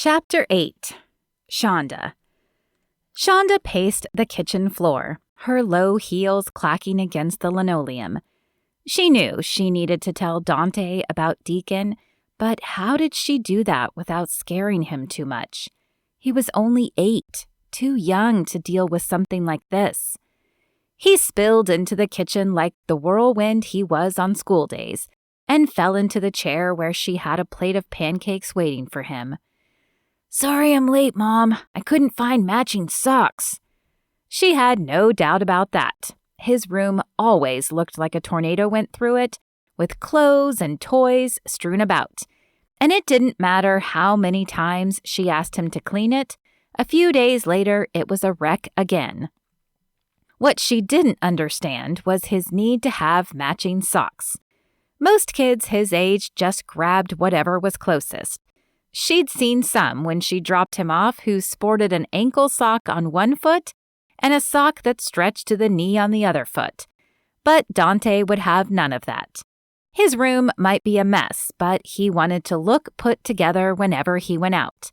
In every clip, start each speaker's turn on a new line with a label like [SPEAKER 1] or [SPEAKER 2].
[SPEAKER 1] Chapter 8. Shonda. Shonda paced the kitchen floor, her low heels clacking against the linoleum. She knew she needed to tell Dante about Deacon, but how did she do that without scaring him too much? He was only 8, too young to deal with something like this. He spilled into the kitchen like the whirlwind he was on school days, and fell into the chair where she had a plate of pancakes waiting for him. "Sorry I'm late, Mom. I couldn't find matching socks." She had no doubt about that. His room always looked like a tornado went through it, with clothes and toys strewn about. And it didn't matter how many times she asked him to clean it, a few days later it was a wreck again. What she didn't understand was his need to have matching socks. Most kids his age just grabbed whatever was closest. She'd seen some when she dropped him off who sported an ankle sock on one foot and a sock that stretched to the knee on the other foot. But Dante would have none of that. His room might be a mess, but he wanted to look put together whenever he went out.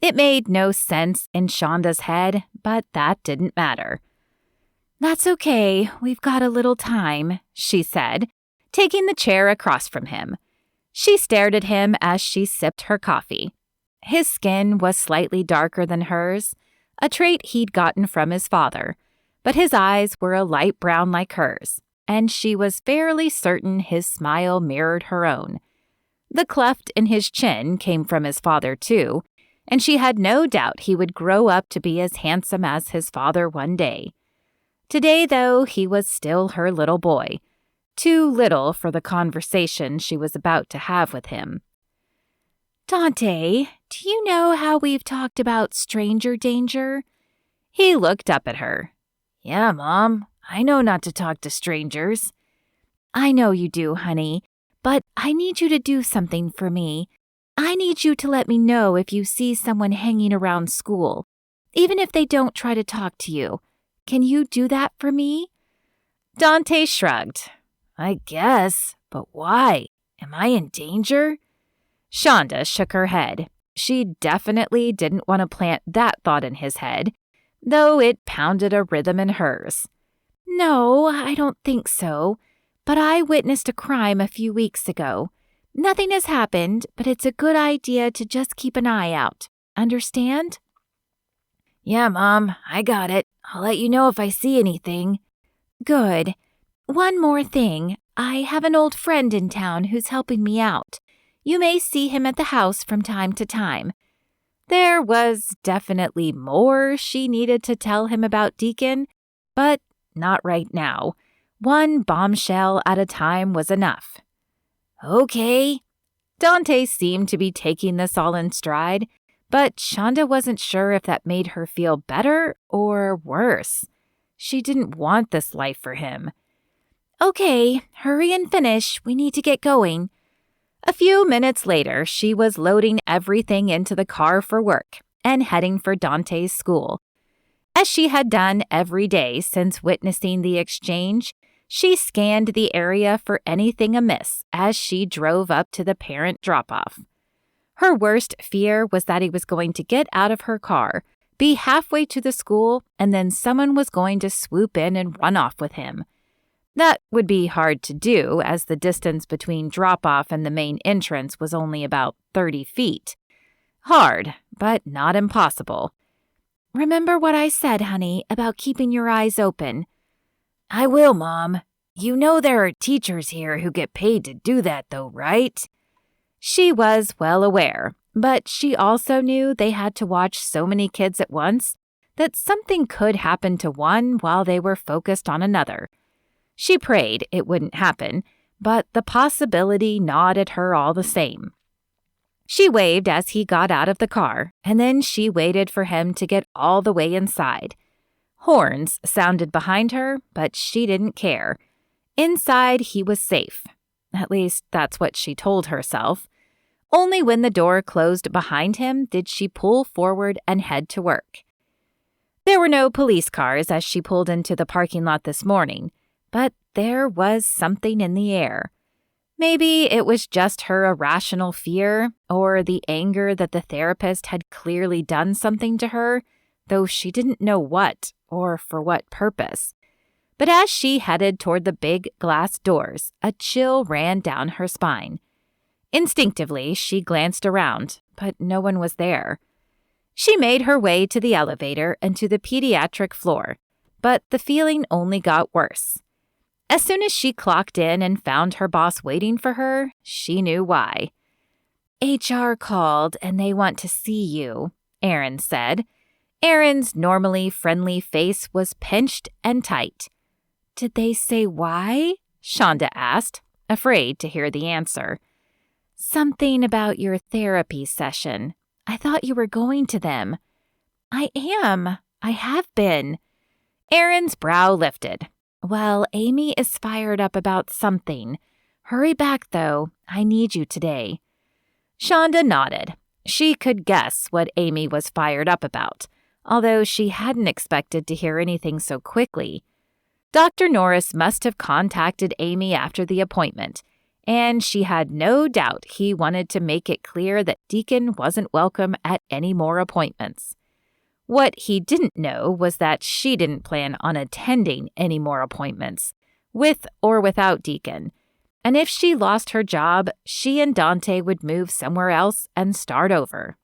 [SPEAKER 1] It made no sense in Shonda's head, but that didn't matter. "That's okay, we've got a little time," she said, taking the chair across from him. She stared at him as she sipped her coffee. His skin was slightly darker than hers, a trait he'd gotten from his father, but his eyes were a light brown like hers, and she was fairly certain his smile mirrored her own. The cleft in his chin came from his father, too, and she had no doubt he would grow up to be as handsome as his father one day. Today, though, he was still her little boy. Too little for the conversation she was about to have with him. "Dante, do you know how we've talked about stranger danger?" He looked up at her. "Yeah, Mom, I know not to talk to strangers." "I know you do, honey, but I need you to do something for me. I need you to let me know if you see someone hanging around school, even if they don't try to talk to you. Can you do that for me?" Dante shrugged. "I guess, but why? Am I in danger?" Shonda shook her head. She definitely didn't want to plant that thought in his head, though it pounded a rhythm in hers. "No, I don't think so, but I witnessed a crime a few weeks ago. Nothing has happened, but it's a good idea to just keep an eye out. Understand?" "Yeah, Mom, I got it. I'll let you know if I see anything." "Good. One more thing. I have an old friend in town who's helping me out. You may see him at the house from time to time." There was definitely more she needed to tell him about Deacon, but not right now. One bombshell at a time was enough. "Okay." Dante seemed to be taking this all in stride, but Shonda wasn't sure if that made her feel better or worse. She didn't want this life for him. "Okay, hurry and finish. We need to get going." A few minutes later, she was loading everything into the car for work and heading for Dante's school. As she had done every day since witnessing the exchange, she scanned the area for anything amiss as she drove up to the parent drop-off. Her worst fear was that he was going to get out of her car, be halfway to the school, and then someone was going to swoop in and run off with him. That would be hard to do, as the distance between drop-off and the main entrance was only about 30 feet. Hard, but not impossible. "Remember what I said, honey, about keeping your eyes open." "I will, Mom. You know there are teachers here who get paid to do that, though, right?" She was well aware, but she also knew they had to watch so many kids at once that something could happen to one while they were focused on another. She prayed it wouldn't happen, but the possibility gnawed at her all the same. She waved as he got out of the car, and then she waited for him to get all the way inside. Horns sounded behind her, but she didn't care. Inside, he was safe. At least, that's what she told herself. Only when the door closed behind him did she pull forward and head to work. There were no police cars as she pulled into the parking lot this morning, but there was something in the air. Maybe it was just her irrational fear or the anger that the therapist had clearly done something to her, though she didn't know what or for what purpose. But as she headed toward the big glass doors, a chill ran down her spine. Instinctively, she glanced around, but no one was there. She made her way to the elevator and to the pediatric floor, but the feeling only got worse. As soon as she clocked in and found her boss waiting for her, she knew why. "HR called and they want to see you," Erin said. Erin's normally friendly face was pinched and tight. "Did they say why?" Shonda asked, afraid to hear the answer. "Something about your therapy session. I thought you were going to them." "I am. I have been." Erin's brow lifted. "Well, Amy is fired up about something. Hurry back, though. I need you today." Shonda nodded. She could guess what Amy was fired up about, although she hadn't expected to hear anything so quickly. Dr. Norris must have contacted Amy after the appointment, and she had no doubt he wanted to make it clear that Deacon wasn't welcome at any more appointments. What he didn't know was that she didn't plan on attending any more appointments, with or without Deacon, and if she lost her job, she and Dante would move somewhere else and start over.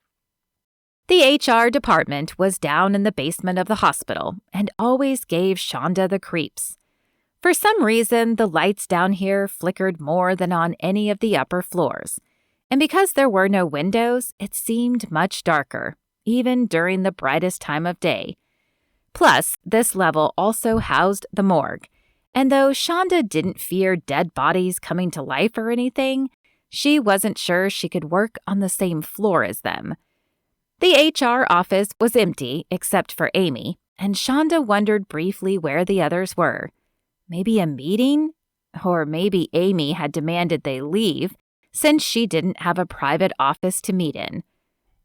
[SPEAKER 1] The HR department was down in the basement of the hospital and always gave Shonda the creeps. For some reason, the lights down here flickered more than on any of the upper floors, and because there were no windows, it seemed much darker, even during the brightest time of day. Plus, this level also housed the morgue, and though Shonda didn't fear dead bodies coming to life or anything, she wasn't sure she could work on the same floor as them. The HR office was empty except for Amy, and Shonda wondered briefly where the others were. Maybe a meeting? Or maybe Amy had demanded they leave, since she didn't have a private office to meet in.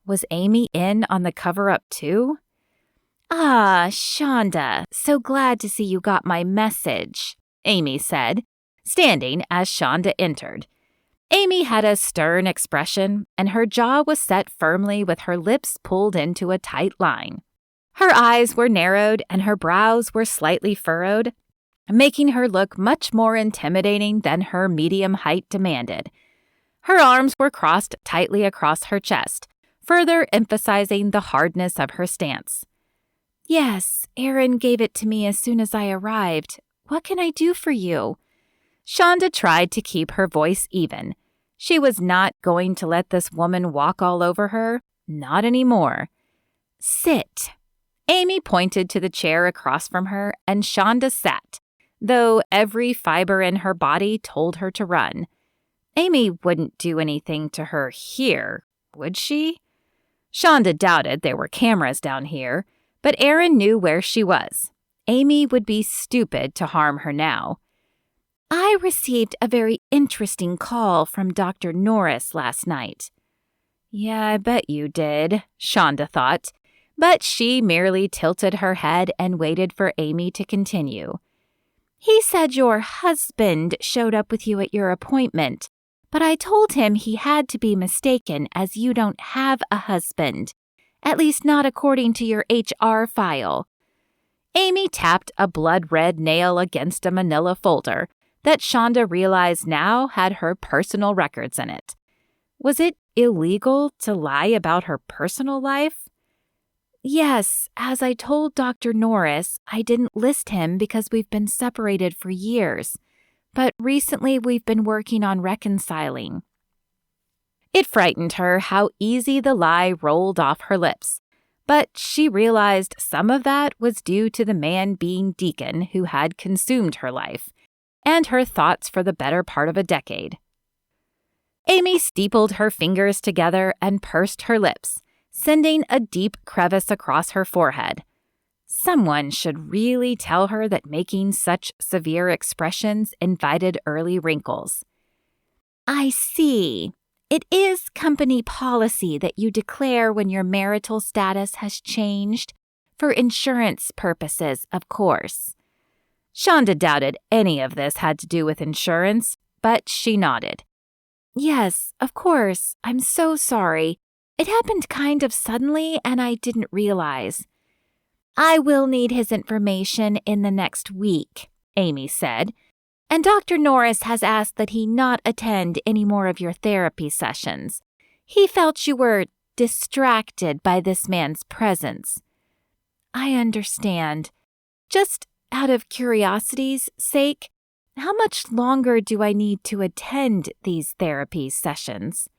[SPEAKER 1] Was Amy in on the cover-up too? "Ah, Shonda, so glad to see you got my message," Amy said, standing as Shonda entered. Amy had a stern expression, and her jaw was set firmly with her lips pulled into a tight line. Her eyes were narrowed and her brows were slightly furrowed, making her look much more intimidating than her medium height demanded. Her arms were crossed tightly across her chest, further emphasizing the hardness of her stance. "Yes, Erin gave it to me as soon as I arrived. What can I do for you?" Shonda tried to keep her voice even. She was not going to let this woman walk all over her, not anymore. "Sit." Amy pointed to the chair across from her, and Shonda sat, though every fiber in her body told her to run. Amy wouldn't do anything to her here, would she? Shonda doubted there were cameras down here, but Erin knew where she was. Amy would be stupid to harm her now. "I received a very interesting call from Dr. Norris last night." "Yeah, I bet you did," Shonda thought, but she merely tilted her head and waited for Amy to continue. "He said your husband showed up with you at your appointment, but I told him he had to be mistaken as you don't have a husband, at least not according to your HR file." Amy tapped a blood-red nail against a manila folder that Shonda realized now had her personal records in it. Was it illegal to lie about her personal life? "Yes, as I told Dr. Norris, I didn't list him because we've been separated for years, but recently we've been working on reconciling." It frightened her how easy the lie rolled off her lips, but she realized some of that was due to the man being Deacon who had consumed her life, and her thoughts for the better part of a decade. Amy steepled her fingers together and pursed her lips, sending a deep crevice across her forehead. Someone should really tell her that making such severe expressions invited early wrinkles. "I see. It is company policy that you declare when your marital status has changed, for insurance purposes, of course." Shonda doubted any of this had to do with insurance, but she nodded. Yes, of course. I'm so sorry. It happened kind of suddenly and I didn't realize. I will need his information in the next week, Amy said, and Dr. Norris has asked that he not attend any more of your therapy sessions. He felt you were distracted by this man's presence. I understand. Just out of curiosity's sake, how much longer do I need to attend these therapy sessions?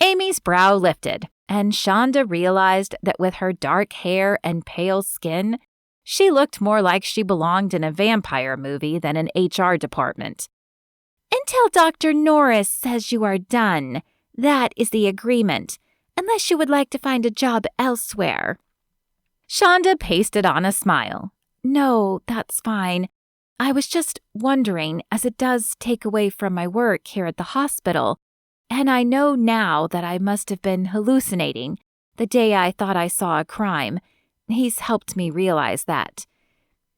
[SPEAKER 1] Amy's brow lifted, and Shonda realized that with her dark hair and pale skin, she looked more like she belonged in a vampire movie than an HR department. Until Dr. Norris says you are done. That is the agreement, unless you would like to find a job elsewhere. Shonda pasted on a smile. No, that's fine. I was just wondering, as it does take away from my work here at the hospital, and I know now that I must have been hallucinating the day I thought I saw a crime. He's helped me realize that.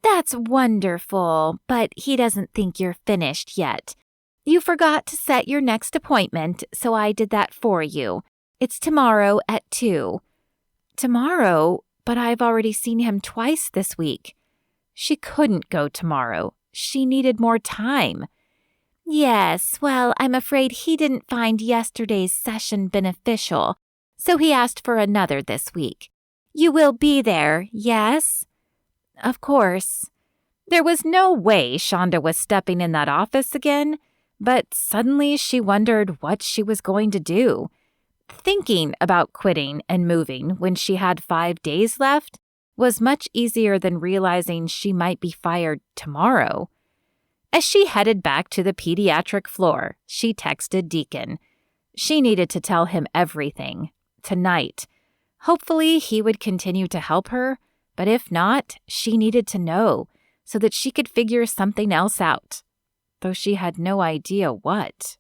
[SPEAKER 1] That's wonderful, but he doesn't think you're finished yet. You forgot to set your next appointment, so I did that for you. It's tomorrow at 2. Tomorrow? But I've already seen him twice this week. She couldn't go tomorrow. She needed more time. Yes, well, I'm afraid he didn't find yesterday's session beneficial, so he asked for another this week. You will be there, yes? Of course. There was no way Shonda was stepping in that office again, but suddenly she wondered what she was going to do. Thinking about quitting and moving when she had 5 days left was much easier than realizing she might be fired tomorrow. As she headed back to the pediatric floor, she texted Deacon. She needed to tell him everything, tonight. Hopefully he would continue to help her, but if not, she needed to know so that she could figure something else out, though she had no idea what.